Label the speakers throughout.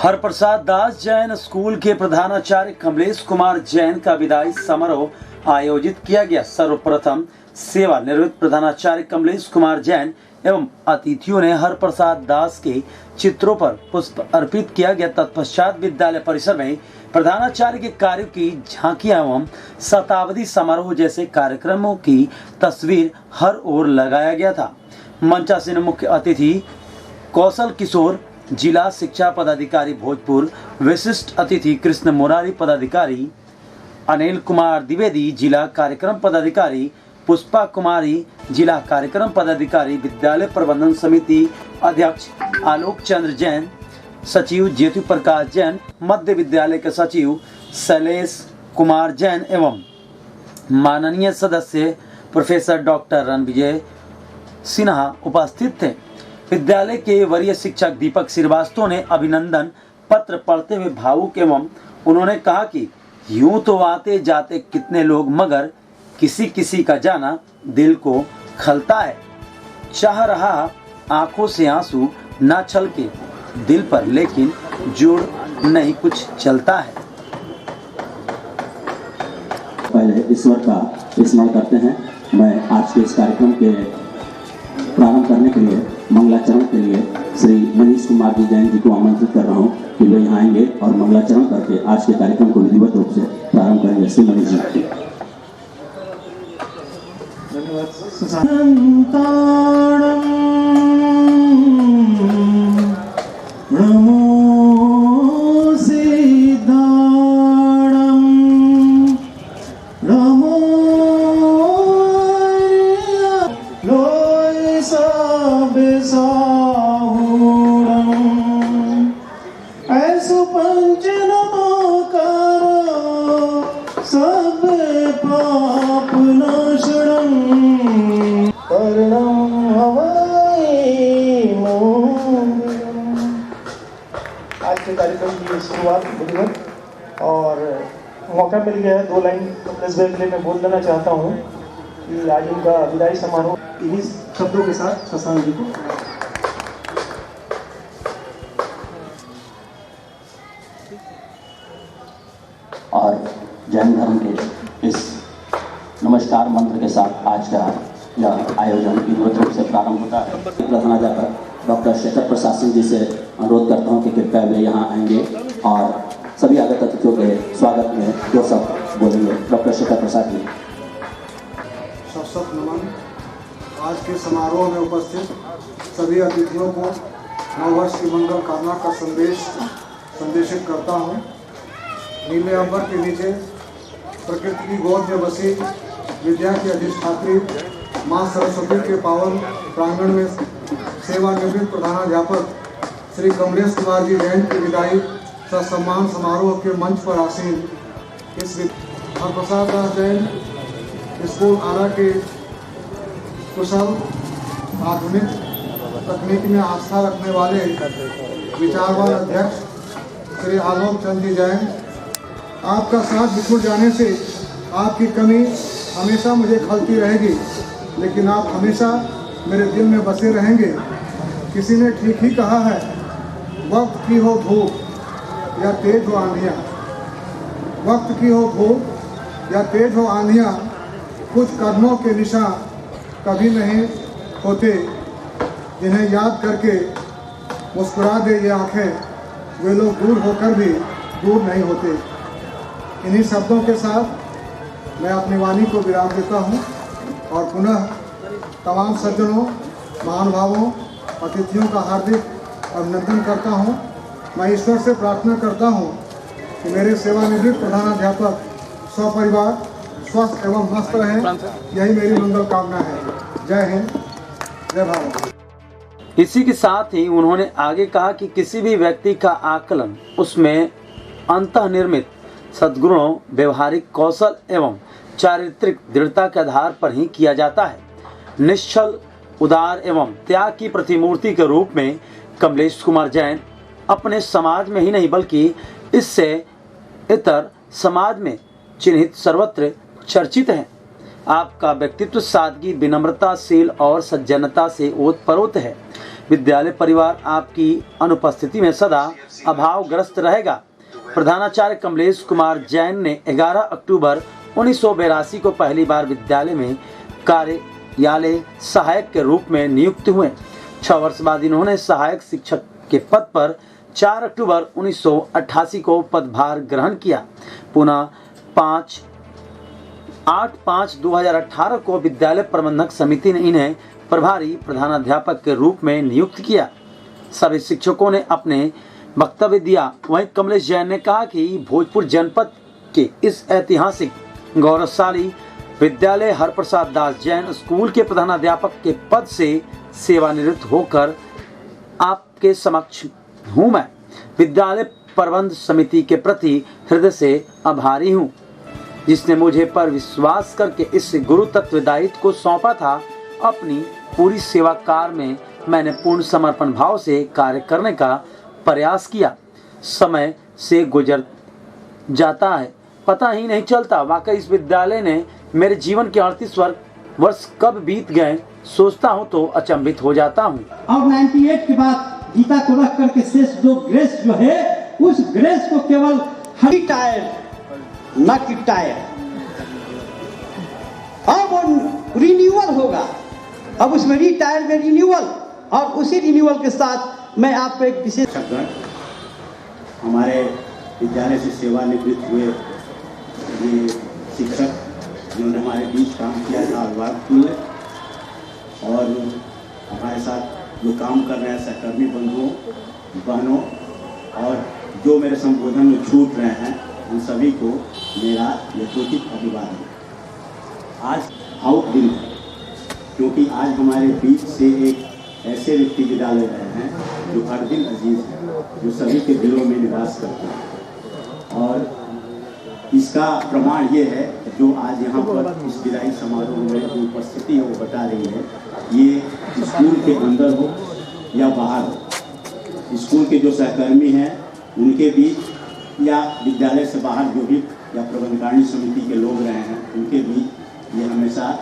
Speaker 1: हरप्रसाद दास Jain school के प्रधानाचार्य कमलेश कुमार जैन का विदाई समारोह आयोजित किया गया। सर्वप्रथम सेवानिवृत्त प्रधानाचार्य कमलेश कुमार जैन एवं अतिथियों ने हरप्रसाद दास के चित्रों पर पुष्प अर्पित किया गया। तत्पश्चात विद्यालय परिसर में प्रधानाचार्य के कार्यों की झांकियां एवं शताब्दी समारोह जैसे कार्यक्रमों की तस्वीर हर ओर लगाया गया था। मंचासीन मुख्य अतिथि कौशल किशोर जिला शिक्षा पदाधिकारी भोजपुर, विशिष्ट अतिथि कृष्ण मुरारी पदाधिकारी, अनिल कुमार द्विवेदी जिला कार्यक्रम पदाधिकारी, पुष्पा कुमारी जिला कार्यक्रम पदाधिकारी, विद्यालय प्रबंधन समिति अध्यक्ष आलोक चंद्र जैन, सचिव ज्योति प्रकाश जैन, मध्य विद्यालय के सचिव शैलेश कुमार जैन एवं माननीय सदस्य प्रोफेसर डॉक्टर रणविजय सिन्हा उपस्थित थे। विद्यालय के वरीय शिक्षक दीपक श्रीवास्तव ने अभिनंदन पत्र पढ़ते हुए भावुक एवं उन्होंने कहा कि यूं तो आते जाते कितने लोग, मगर किसी किसी का जाना दिल को खलता है। चाह रहा आंखों से आंसू ना छलके दिल पर, लेकिन जोड़ नहीं कुछ चलता है।
Speaker 2: पहले ईश्वर का स्मरण करते हैं। मैं आज के इस कार्यक्रम के प्रारंभ करने के लिए मंगलाचरण के लिए श्री मनीष कुमार जी जैन जी को आमंत्रित कर रहा हूँ कि वे यहाँ आएंगे और मंगलाचरण करके आज के कार्यक्रम को विधिवत रूप से प्रारंभ करेंगे। श्री मनीष जी।
Speaker 3: आज के कार्यक्रम की शुरुआत विधिवत और मौका मिल गया है। 2 लाइन प्रेस के लिए मैं बोल देना चाहता हूँ कि आज उनका विदाई समारोह इन्हीं शब्दों के साथ शशांक जी को।
Speaker 2: और जैन धर्म के इस नमस्कार मंत्र के साथ आज का यह आयोजन विधिवत रूप से प्रारंभ होता है। प्रधानाध्यापक डॉक्टर शेखर प्रसाद सिंह जी से अनुरोध करता हूँ कि कृपया वे यहाँ आएंगे और सभी आगत अतिथियों के स्वागत में जो सब बोलेंगे। डॉक्टर शेखर प्रसाद जी।
Speaker 4: सशक्त नमन। आज के समारोह में उपस्थित सभी अतिथियों को नववर्ष की मंगल कामना का संदेशित करता हूँ। नीले अंबर के नीचे प्रकृति की गोद में बसी विद्या की अधिष्ठात्री माँ सरस्वती के पावन प्रांगण में सेवानिवृत्त प्रधानाध्यापक श्री कमलेश कुमार जी जैन की विदाई सम्मान समारोह के मंच पर आसीन इस हरप्रसाद दास जैन स्कूल आरा के कुशल आधुनिक तकनीक में आस्था रखने वाले विचारवान अध्यक्ष श्री आलोक चंद्र जी जैन, आपका साथ बिछुड़ जाने से आपकी कमी हमेशा मुझे खलती रहेगी, लेकिन आप हमेशा मेरे दिल में बसे रहेंगे। किसी ने ठीक ही कहा है, वक्त की हो धूप या तेज हो आंधियाँ, वक्त की हो धूप या तेज हो आंधियाँ, कुछ कदमों के निशान कभी नहीं होते, जिन्हें याद करके मुस्कुरा दे ये आँखें, वे लोग दूर होकर भी दूर नहीं होते। इन्हीं शब्दों के साथ मैं अपनी वाणी को विराम देता हूँ और पुनः तमाम सज्जनों, महानुभावों, अतिथियों का हार्दिक अभिनंदन करता हूँ। मैं ईश्वर से प्रार्थना करता हूँ कि मेरे सेवानिवृत्त प्रधानाध्यापक सपरिवार स्वस्थ एवं मस्त रहें, यही मेरी मंगल कामना है। जय हिंद, जय भारत।
Speaker 1: इसी के साथ ही उन्होंने आगे कहा कि किसी भी व्यक्ति का आकलन उसमें अंतर्निर्मित सद्गुणों, व्यवहारिक कौशल एवं चारित्रिक दृढ़ता के आधार पर ही किया जाता है। निश्चल, उदार एवं त्याग की प्रतिमूर्ति के रूप में कमलेश कुमार जैन अपने समाज में ही नहीं बल्कि इससे इतर समाज में चिन्हित सर्वत्र चर्चित हैं। आपका व्यक्तित्व सादगी, विनम्रताशील और सज्जनता से ओतप्रोत है। विद्यालय परिवार आपकी अनुपस्थिति में सदा अभावग्रस्त रहेगा। प्रधानाचार्य कमलेश कुमार जैन ने 11 अक्टूबर 1982 को पहली बार विद्यालय में कार्यालय सहायक के रूप में नियुक्त हुए। 6 वर्ष बाद इन्होंने सहायक शिक्षक के पद पर 4 अक्टूबर 1988 को पदभार ग्रहण किया। पुनः 8/5/2018 को विद्यालय प्रबंधक समिति ने इन्हें प्रभारी प्रधानाध्यापक के रूप में नियुक्त किया। सभी शिक्षकों ने अपने वक्तव्य दिया। वहीं कमलेश जैन ने कहा कि भोजपुर जनपद के इस ऐतिहासिक गौरवशाली विद्यालय हरप्रसाद दास जैन स्कूल के प्रधानाध्यापक के पद से सेवानिवृत्त होकर आपके समक्ष हूँ। मैं विद्यालय प्रबंध समिति के प्रति हृदय से आभारी हूँ, जिसने मुझे पर विश्वास करके इस गुरु तत्व दायित्व को सौंपा था। अपनी पूरी सेवा कार्य में मैंने पूर्ण समर्पण भाव से कार्य करने का प्रयास किया। समय से गुजर जाता है, पता ही नहीं चलता। वाकई इस विद्यालय ने मेरे जीवन के 38 वर्ष कब बीत गए सोचता हूँ तो अचंभित हो जाता हूँ।
Speaker 5: और 98 के बाद गीता को रख करके शेष जो ग्रेस जो है, उस ग्रेस को केवल रिटायर न कि टायर, अब वो रिन्यूअल होगा। अब उसमें रिटायर में रिन्यूअल, और उसी रिन्यूअल के साथ मैं आपको एक विशेष
Speaker 6: हमारे विद्यालय से सेवानिवृत्त हुए ये शिक्षक जिन्होंने हमारे बीच काम किया था, और हमारे साथ जो काम कर रहे हैं सहकर्मी बंधुओं बहनों, और जो मेरे संबोधन में छूट रहे हैं उन सभी को मेरा यथोचित अभिवादन। आज आउट दिन है, क्योंकि आज हमारे बीच से एक ऐसे व्यक्ति विदा ले रहे हैं जो हर दिन अजीज है, जो सभी के दिलों में निवास करते हैं। और इसका प्रमाण ये है जो आज यहाँ पर इस विदाई समारोह में जो उपस्थिति है वो बता रही है। ये स्कूल के अंदर हो या बाहर हो, स्कूल के जो सहकर्मी हैं उनके बीच या विद्यालय से बाहर जो भी या प्रबंधकारिणी समिति के लोग रहे हैं उनके बीच ये हमेशा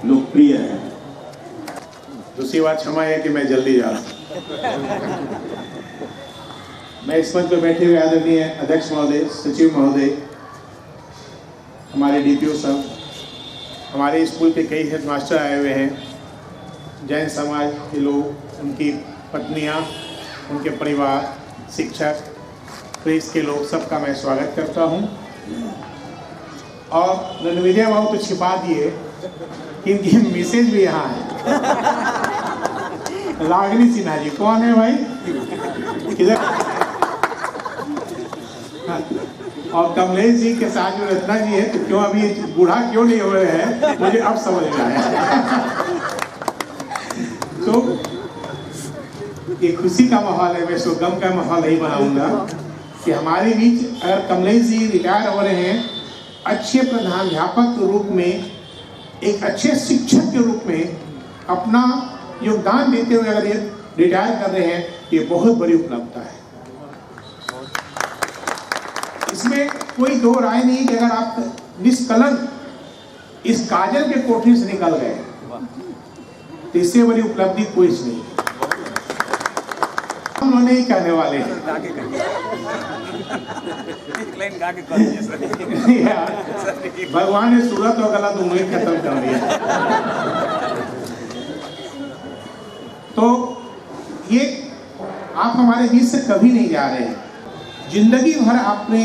Speaker 6: लोकप्रिय रहे हैं।
Speaker 7: दूसरी बात क्षमा है कि मैं जल्दी जा रहा हूँ। मैं इस मंच पर बैठे हुए आदरणीय अध्यक्ष महोदय, सचिव महोदय, हमारे डीपीओ साहब, हमारे स्कूल के कई हेडमास्टर आए हुए हैं, जैन समाज के लोग, उनकी पत्नियाँ, उनके परिवार, शिक्षक, प्रेस के लोग, सबका मैं स्वागत करता हूँ। और रणविजय बाबू तो छिपा दिए कि इनकी मिसेज भी यहाँ है, रागिनी सिन्हा जी। कौन है भाई? किधर? और कमलेश जी के साथ जो रत्ना जी है, तो क्यों अभी बूढ़ा क्यों नहीं हो रहे हैं, मुझे अब समझ में आया। तो ये खुशी का माहौल है, मैं इसको गम का माहौल नहीं बनाऊंगा कि हमारे बीच अगर कमलेश जी रिटायर हो रहे हैं, अच्छे प्रधानाध्यापक के रूप में, एक अच्छे शिक्षक के रूप में अपना योगदान देते हुए अगर ये रिटायर कर रहे हैं, ये बहुत बड़ी उपलब्धता है। इसमें कोई दो राय नहीं कि अगर आप निष्कलंक इस काजल के कोठरी से निकल गए तो इससे बड़ी उपलब्धि कोई नहीं। हम लोग नहीं कहने वाले हैं, भगवान ने सूरत और गलत उम्मीद खत्म कर दिया। तो ये आप हमारे बीच से कभी नहीं जा रहे हैं। जिंदगी भर आपने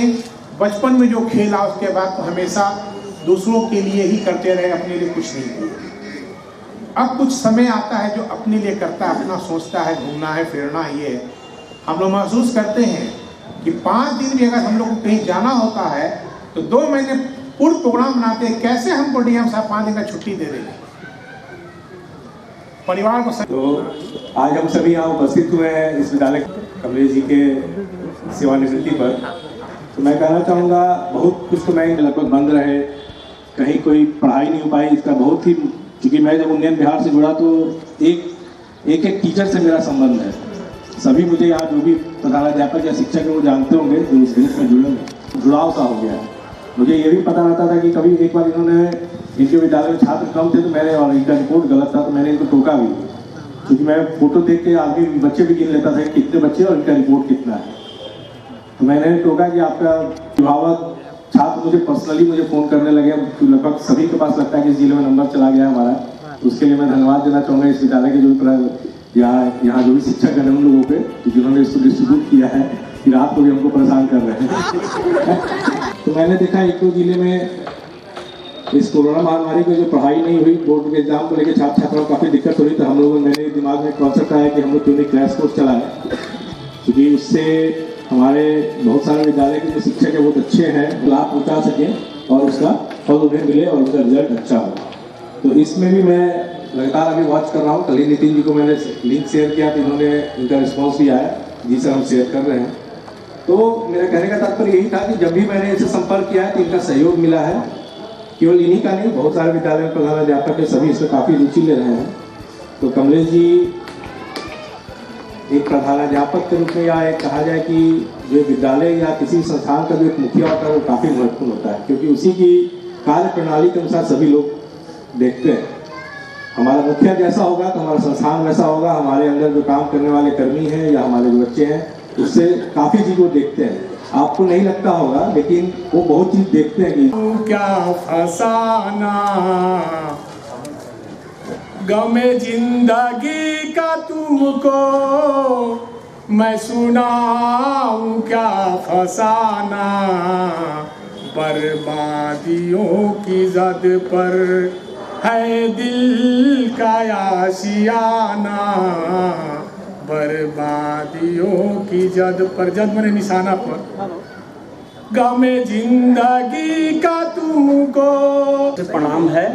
Speaker 7: बचपन में जो खेला उसके बाद तो हमेशा दूसरों के लिए ही करते रहे, अपने लिए कुछ नहीं किया। अब कुछ समय आता है जो अपने लिए करता है, अपना सोचता है, घूमना है, फिरना ये है। हम लोग महसूस करते हैं कि 5 दिन भी अगर हम लोग को कहीं जाना होता है तो 2 महीने पूर्व प्रोग्राम बनाते हैं, कैसे हमको डीएम साहब 5 दिन का छुट्टी दे देंगे परिवार को।
Speaker 8: तो आज हम सभी यहाँ उपस्थित हुए हैं इस विद्यालय कमलेश जी के सेवानिवृत्ति पर। तो मैं कहना चाहूँगा बहुत कुछ तो मैं लगभग बंद रहे, कहीं कोई पढ़ाई नहीं हो पाई। इसका बहुत ही, क्योंकि मैं जब उन्नयन बिहार से जुड़ा तो एक टीचर से मेरा संबंध है। सभी मुझे यहाँ जो भी प्रधानाध्यापक या शिक्षक है वो जानते होंगे, जो इस देश में जुड़ाव सा हो गया है। मुझे ये भी पता रहता था कि कभी एक बार इन्होंने, इनके विद्यालय में छात्र कम थे तो मैंने, और इनका रिपोर्ट गलत था तो मैंने इनको टोका भी। क्योंकि मैं फोटो देख के आदमी बच्चे भी गिन लेता था कि कितने बच्चे और इनका रिपोर्ट कितना है। तो मैंने टोका कि आपका अभिभावक छात्र मुझे पर्सनली फ़ोन करने लगे, तो लगभग सभी के पास लगता है कि इस जिले में नंबर चला गया हमारा। तो उसके लिए मैं धन्यवाद देना चाहूँगा इस विद्यालय के जो यहाँ जो भी शिक्षक हैं उन लोगों पे जिन्होंने इसको डिस्ट्रीब्यूट किया है कि रात को भी हमको परेशान कर रहे हैं। तो मैंने देखा एक दो जिले में इस कोरोना महामारी में जो पढ़ाई नहीं हुई, बोर्ड के एग्जाम को लेकर छात्र छात्राओं को काफ़ी दिक्कत हो रही, तो हम लोगों मेरे दिमाग में कॉन्सेप्ट आया कि हम लोग क्यों नहीं क्रैश कोर्स चलाएं, क्योंकि उससे हमारे बहुत सारे विद्यालय के जो शिक्षक है बहुत अच्छे हैं, लाभ पहुँचा सकें और उसका फल उन्हें मिले और उसका रिजल्ट अच्छा हो। तो इसमें भी मैं लगातार अभी वॉच कर रहा हूँ। कल ही नितिन जी को मैंने लिंक शेयर किया तो इन्होंने इनका रिस्पॉन्स भी आया, जी सर हम शेयर कर रहे हैं। तो मेरा कहने का तात्पर्य यही था कि जब भी मैंने इनसे संपर्क किया है तो इनका सहयोग मिला है। केवल इन्हीं का नहीं, बहुत सारे विद्यालय प्रधानाध्यापक के सभी इसमें काफ़ी रुचि ले रहे हैं। तो कमलेश जी एक प्रधानाध्यापक के रूप में या एक कहा जाए कि जो विद्यालय या किसी संस्थान का जो एक मुखिया होता है वो काफ़ी महत्वपूर्ण होता है, क्योंकि उसी की कार्य प्रणाली के अनुसार सभी लोग देखते हैं। हमारा मुखिया जैसा होगा तो हमारा संस्थान वैसा होगा, हमारे अंदर जो काम करने वाले कर्मी हैं या हमारे जो बच्चे हैं उससे काफ़ी चीज़ वो देखते हैं। आपको नहीं लगता होगा लेकिन वो बहुत चीज़ देखते हैं कि
Speaker 7: क्या फसाना गमे जिंदगी का तुमको मैं सुनाऊं, क्या फसाना बर्बादियों की जद पर है दिल का आशियाना, बर्बादियों की जद पर, जद मैंने निशाना पर, गमे जिंदगी का तुमको।
Speaker 9: प्रणाम है।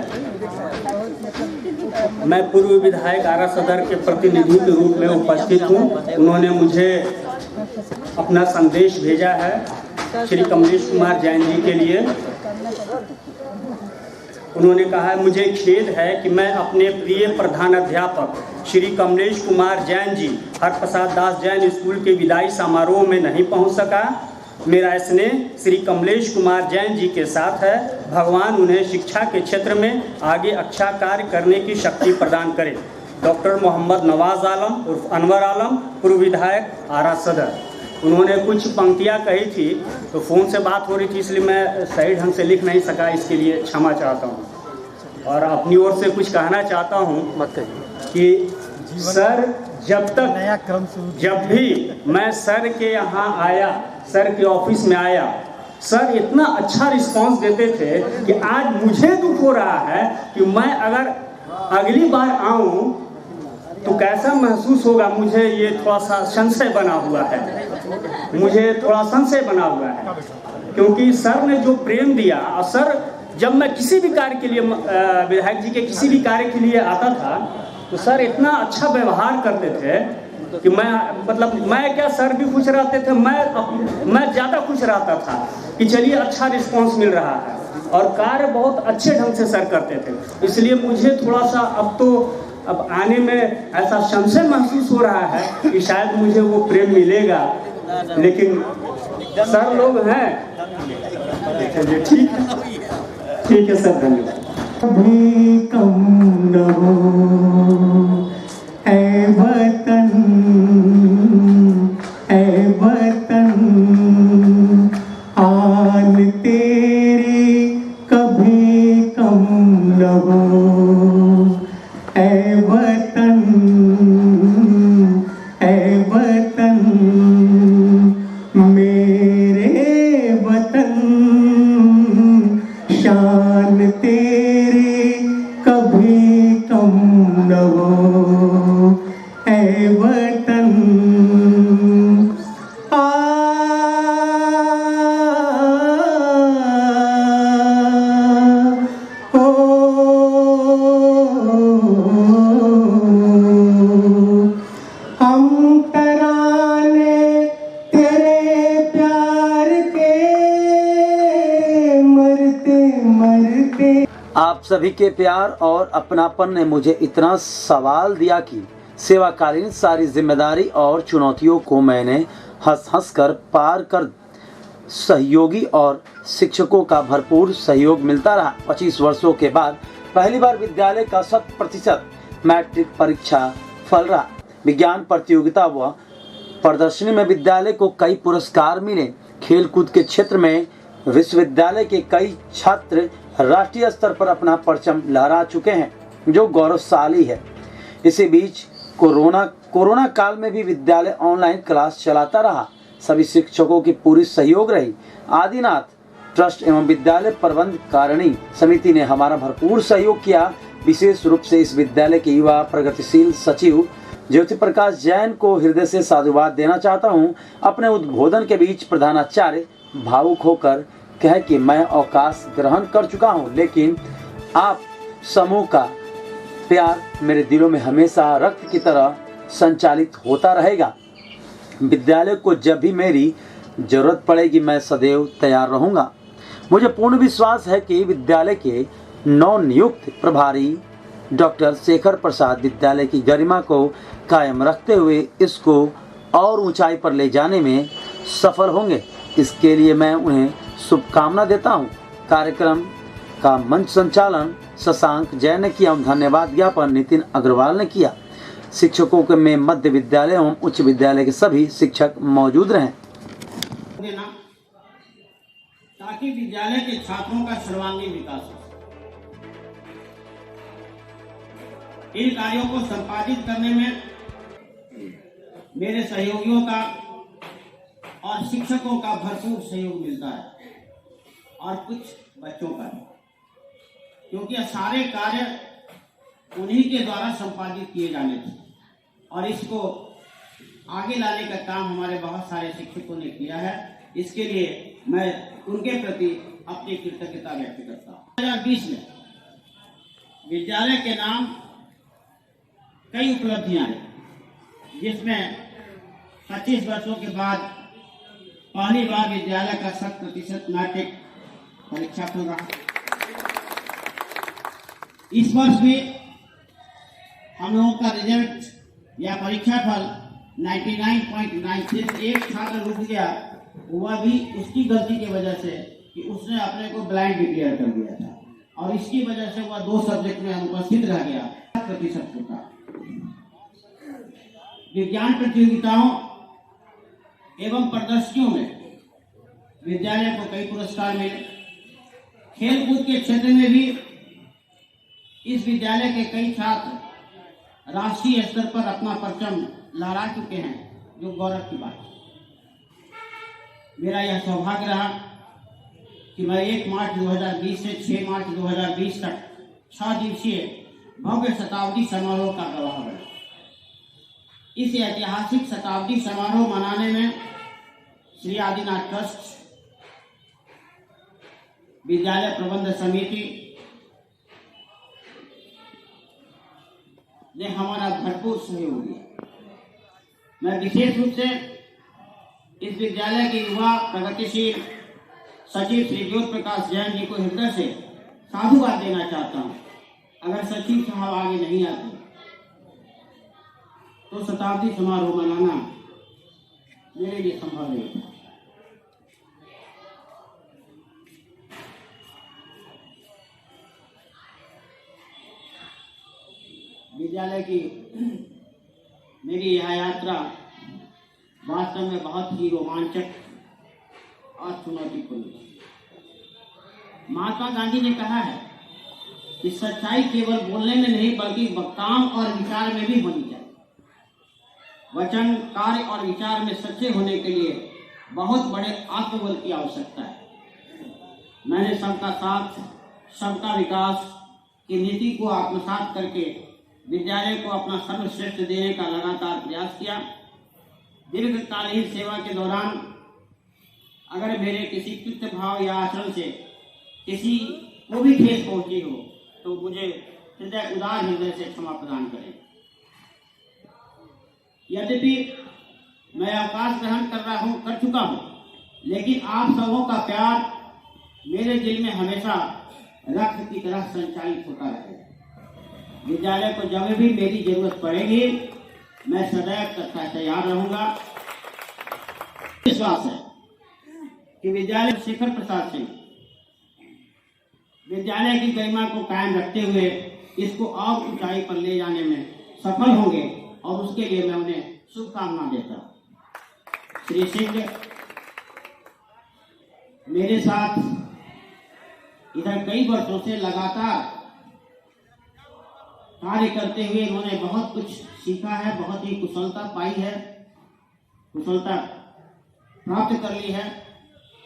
Speaker 9: मैं पूर्व विधायक आरा सदर के प्रतिनिधि के रूप में उपस्थित हूँ। उन्होंने मुझे अपना संदेश भेजा है श्री कमलेश कुमार जैन जी के लिए। उन्होंने कहा है, मुझे खेद है कि मैं अपने प्रिय प्रधानाध्यापक श्री कमलेश कुमार जैन जी हरप्रसाद दास जैन स्कूल के विदाई समारोह में नहीं पहुंच सका। मेरा स्नेह श्री कमलेश कुमार जैन जी के साथ है। भगवान उन्हें शिक्षा के क्षेत्र में आगे अच्छा कार्य करने की शक्ति प्रदान करे। डॉक्टर मोहम्मद नवाज आलम उर्फ अनवर आलम, पूर्व विधायक आरा सदर। उन्होंने कुछ पंक्तियाँ कही थी तो फ़ोन से बात हो रही थी, इसलिए मैं सही ढंग से लिख नहीं सका, इसके लिए क्षमा चाहता हूँ। और अपनी ओर से कुछ कहना चाहता हूँ कि सर जब भी मैं सर के यहाँ आया, सर के ऑफिस में आया, सर इतना अच्छा रिस्पांस देते थे कि आज मुझे दुख हो रहा है कि मैं अगर अगली बार आऊँ तो कैसा महसूस होगा। मुझे ये थोड़ा सा संशय बना हुआ है, क्योंकि सर ने जो प्रेम दिया, और सर जब मैं किसी भी कार्य के लिए विधायक जी के किसी भी कार्य के लिए आता था तो सर इतना अच्छा व्यवहार करते थे कि मैं क्या, सर भी खुश रहते थे, मैं ज़्यादा खुश रहता था कि चलिए अच्छा रिस्पांस मिल रहा है, और कार्य बहुत अच्छे ढंग से सर करते थे। इसलिए मुझे थोड़ा सा अब आने में ऐसा संशय महसूस हो रहा है कि शायद मुझे वो प्रेम मिलेगा, लेकिन सर लोग हैं। ठीक है सर, धन्यवाद।
Speaker 10: कभी कम न हो ऐ वतन, ऐ वतन, आन तेरी कभी कम न हो ऐ वतन, ऐ वतन, मेरे वतन, शान तेरी कभी कम न हो ऐ वतन। हम तराने तेरे प्यार के मरते मरते।
Speaker 1: आप सभी के प्यार और अपनापन ने मुझे इतना सवाल दिया कि सेवाकालीन सारी जिम्मेदारी और चुनौतियों को मैंने हंस हंस कर पार कर सहयोगी और शिक्षकों का भरपूर सहयोग मिलता रहा। 25 वर्षों के बाद पहली बार विद्यालय का 100% मैट्रिक परीक्षा फल रहा। विज्ञान प्रतियोगिता व प्रदर्शनी में विद्यालय को कई पुरस्कार मिले। खेलकूद के क्षेत्र में विश्वविद्यालय के कई छात्र राष्ट्रीय स्तर पर अपना परचम लहरा चुके हैं, जो गौरवशाली है। इसी बीच कोरोना काल में भी विद्यालय ऑनलाइन क्लास चलाता रहा। सभी शिक्षकों की पूरी सहयोग रही। आदिनाथ ट्रस्ट एवं विद्यालय प्रबंध कारिणी समिति ने हमारा भरपूर सहयोग किया। विशेष रूप से इस विद्यालय के युवा प्रगतिशील सचिव ज्योति प्रकाश जैन को हृदय से साधुवाद देना चाहता हूं। अपने उद्बोधन के बीच प्रधानाचार्य भावुक होकर कहे कि मैं अवकाश ग्रहण कर चुका हूं, लेकिन आप समूह का प्यार मेरे दिलों में हमेशा रक्त की तरह संचालित होता रहेगा। विद्यालय को जब भी मेरी जरूरत पड़ेगी मैं सदैव तैयार रहूंगा। मुझे पूर्ण विश्वास है कि विद्यालय के नवनियुक्त प्रभारी डॉक्टर शेखर प्रसाद विद्यालय की गरिमा को कायम रखते हुए इसको और ऊंचाई पर ले जाने में सफल होंगे। इसके लिए मैं उन्हें शुभकामना देता हूं। कार्यक्रम का मंच संचालन शशांक जैन ने किया। धन्यवाद ज्ञापन नितिन अग्रवाल ने किया। शिक्षकों के में मध्य विद्यालय एवं उच्च विद्यालय के सभी शिक्षक मौजूद रहें।
Speaker 9: ताकि विद्यालय के छात्रों का सर्वांगीण विकास हो। इन कार्यों को संपादित करने में मेरे सहयोगियों का और शिक्षकों का भरपूर सहयोग मिलता है और कुछ बच्चों का भी, क्योंकि यह सारे कार्य उन्हीं के द्वारा संपादित किए जाने थे और इसको आगे लाने का काम हमारे बहुत सारे शिक्षकों ने किया है। इसके लिए मैं उनके प्रति अपनी कृतज्ञता व्यक्त करता हूँ। 2020 में विद्यालय के नाम कई उपलब्धियां हैं, जिसमें 25 वर्षों के बाद पहली बार विद्यालय का 100% मैट्रिक परीक्षा होगा। इस वर्ष भी हम लोगों का रिजल्ट या परीक्षा फल 99.96 एक छात्र रुक गया, हुआ भी उसकी गलती की वजह से कि उसने अपने को ब्लाइंड डिक्लेयर कर दिया था और इसकी वजह से वह 2 सब्जेक्ट में अनुपस्थित रह गया। 100% होता। विज्ञान प्रतियोगिताओं एवं प्रदर्शनियों में विद्यालय को कई पुरस्कार मिले। खेलकूद के क्षेत्र में भी इस विद्यालय के कई छात्र राष्ट्रीय स्तर पर अपना परचम लहरा चुके हैं, जो गौरव की बात है। मेरा यह सौभाग्य रहा कि मैं 1 मार्च 2020 से 6 मार्च 2020 तक 6 दिवसीय भव्य शताब्दी समारोह का गवाह बना। इस ऐतिहासिक शताब्दी समारोह मनाने में श्री आदिनाथ ट्रस्ट, विद्यालय प्रबंध समिति ने हमारा भरपूर सहयोग दिया। मैं विशेष रूप से इस विद्यालय के युवा प्रगतिशील सचिव श्री ज्योति प्रकाश जैन जी को हृदय से साधुवाद देना चाहता हूँ। अगर सचिव साहब आगे नहीं आते तो शताब्दी समारोह मनाना मेरे लिए संभव नहीं था। विद्यालय की मेरी यह यात्रा वास्तव में बहुत ही रोमांचक और चुनौतीपूर्ण। महात्मा गांधी ने कहा है कि सच्चाई केवल बोलने में नहीं बल्कि काम और विचार में भी होनी चाहिए। वचन, कार्य और विचार में सच्चे होने के लिए बहुत बड़े आत्मबल की आवश्यकता है। मैंने सबका साथ सबका विकास की नीति को आत्मसात करके विद्यालय को अपना सर्वश्रेष्ठ देने का लगातार प्रयास किया। दीर्घकालीन सेवा के दौरान अगर मेरे किसी कृत्य भाव या आचरण से किसी को भी ठेस पहुंची हो तो मुझे उदार हृदय से क्षमा प्रदान करें। यद्यपि मैं अवकाश ग्रहण कर चुका हूं, लेकिन आप सबों का प्यार मेरे दिल में हमेशा रक्त की तरह संचालित होता रहेगा। विद्यालय को जब भी मेरी जरूरत पड़ेगी मैं सदैव तथा तैयार रहूंगा। विश्वास है कि विद्यालय शेखर प्रसाद सिंह विद्यालय की गरिमा को कायम रखते हुए इसको और ऊंचाई पर ले जाने में सफल होंगे
Speaker 11: और उसके लिए मैं उन्हें शुभकामना देता हूं। श्री सिंह मेरे साथ इधर कई वर्षों से लगातार कार्य करते हुए इन्होंने बहुत कुछ सीखा है, बहुत ही कुशलता पाई है, कुशलता प्राप्त कर ली है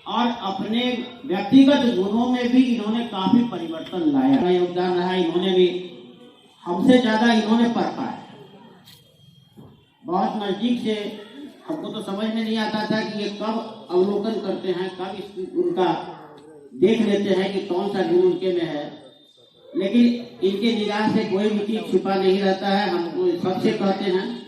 Speaker 11: और अपने व्यक्तिगत गुणों में भी इन्होंने काफी परिवर्तन लाया। योगदान रहा, इन्होंने भी हमसे ज्यादा इन्होंने पढ़ा है। बहुत नजदीक से हमको तो समझ में नहीं आता था कि ये कब अवलोकन करते हैं, कब उनका देख लेते हैं कि कौन सा गुण उनके में है, लेकिन इनके निगाह से कोई भी चीज छुपा नहीं रहता है। हमको सबसे कहते हैं